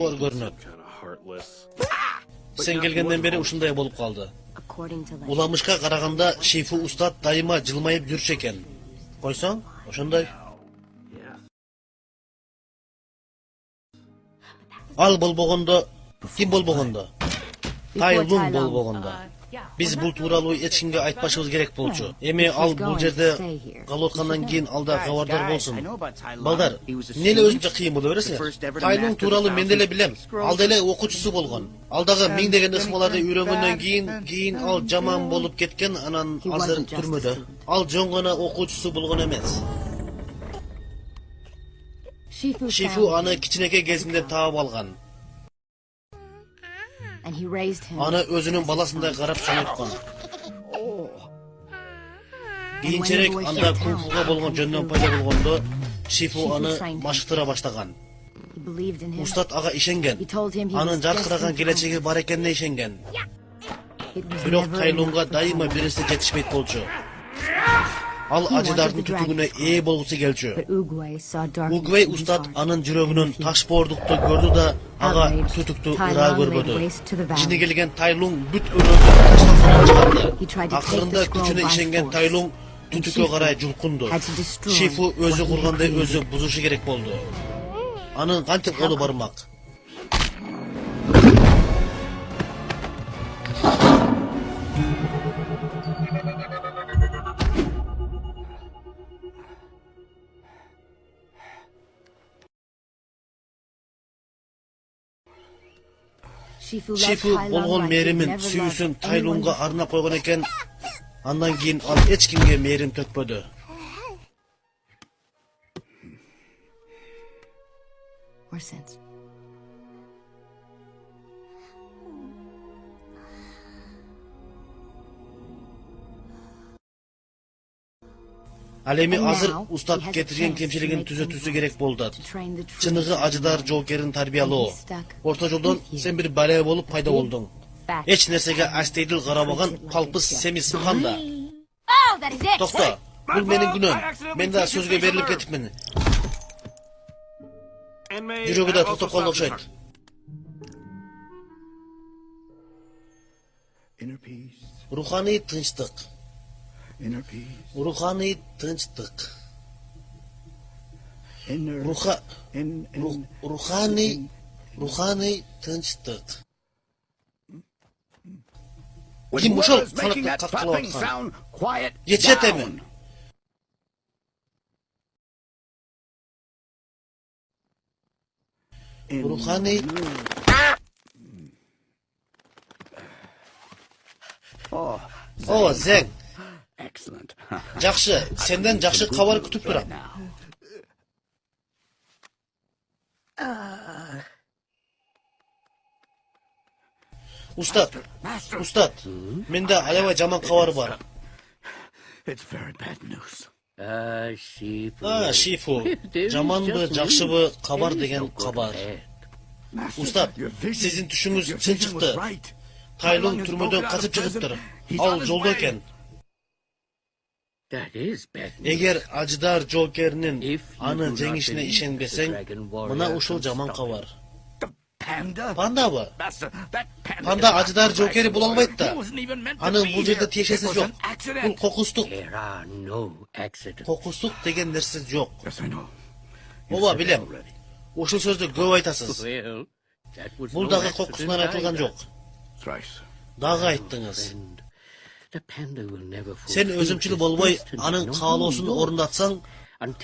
görünüp. Sen gelgenden beri uşunday bolup kaldı. Ulamışka karaganda Şifu Ustad daima jılmayıp yürüş eken. Koysan, oşunday. Al bol boğunda, kim bol boğunda? Taylung bol boğunda. Biz bu tuuralı eçkinge aytpaşыбыз gerek bolçu. Emi al bu jerde kalotkandan keyin alda kabardar bolsun. Balдар, nele özünçe kıyın bolu beresиңер? Taylung tuuralı men деле билем. Alda эле окуучусу болгон. Алдагы миңдеген ыкмаларды үйрөнгөндөн кийин ал жаман болуп кеткен, анан азыр түрмөдө. Ал жөн гана окуучусу болгон эмес. Шифу аны кичинекей кезинде таап алган. Ana özünün balasınday qarab sanaytqan. Keyinçerek anda kung-fuga bolğon jöndөн payda bolğondo Şifu anı maşıktıra başlagan. Ustad ağa işengen. Anın jarkıragan geleceği bar ekenine işengen. Bирок Taylung'a daima birisi жетишпейт болчу. Al acıdardın tütügüne ee bolgusu gelçü. Uguay Ustad anın jürögünün taş boğurduktu gördü da ağa tütüktü ıra görbödü. İçine gelgen Taylung büt öröndü taşlansadan çıkardı. Akırında küçüne işengen Taylung tütükö qaray julkundu. Şifu özü kurganday özü buzuşu gerek boldu. Anın kançık olu barmak. Şifu bolğon merimin süyüsün Taylung'a arnap koygan eken, andan keyin al eç kimge merim tökpödü. Alemi azır Ustad getirgen kemçiligin түзөтүүsü gerek boldu. Çınığı acıdar Joker'in tarbiyaloo. Orta joldan sen bir bale bolup payda boldun. Eç nersege asteydil qaramagan kalpız semiz kanda. Toxta, bul menin günüm. Men da sözge berilip ketipmen. Jürögü de toktop kaldı okşayt. Ruhani tınçtık. Ruhani tınçtık. Ruhani tınçtık. Kim bu şol kanıklı katkılı otkan? Yetişete mi? Ruhani... O Zeng. Жақшы, senden жақшы kabar kütüp duram. Ustad, mende aleva jaman kabar var. Şifu, jaman bı, жақшы bı kabar degen kabar. Ustad, sizin tüşünüz çın çıktı. Taylung türmödön kaçıp çıkıptır. Al jolda eken. Eğer acıdar Joker'nin anı jengişine işenbesen, bana uşul jaman kabar. Panda mı? Panda acıdar Joker'i bulalmaydı da. Anın bu jerde tiyešesiz yok. Bu kokustuk. Kokustuk degen nersiz yok. Oba bilem. Uşul sözde göv aytasız. Buldagı kokusundan aytılgan yok. Dağı ayttınız. Sen özümçülü bolboy anın kaalosunu orundatsan,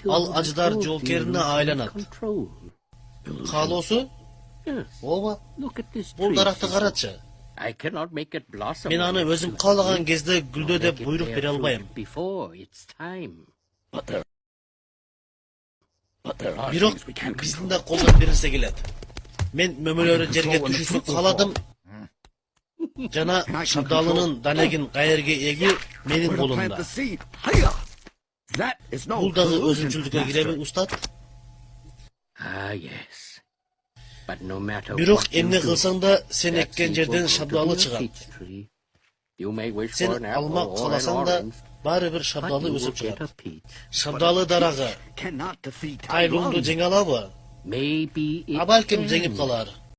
al acıdar Joker'ine aylanat. Kaalosu? Oba, bul darakta qaratçı. Men anı özüm kaalagan kezde güldö dep buyruk bere albayım. Birok bizdin de koldan birinse gelet. Men mömölörü jerge düşüsü kaladım. Jana Şabdalının danegin qayerge egi menin kolumda. Bul dağı özümçülükө giremi Ustad? Birok emne kılsan da sen ekken jerden Şabdalı çıgat. Sen almak kalasan da bari bir Şabdalı özüp çıgat. Şabdalı darağı Taylung'du jenge alabı? Abalkim jengip kalar.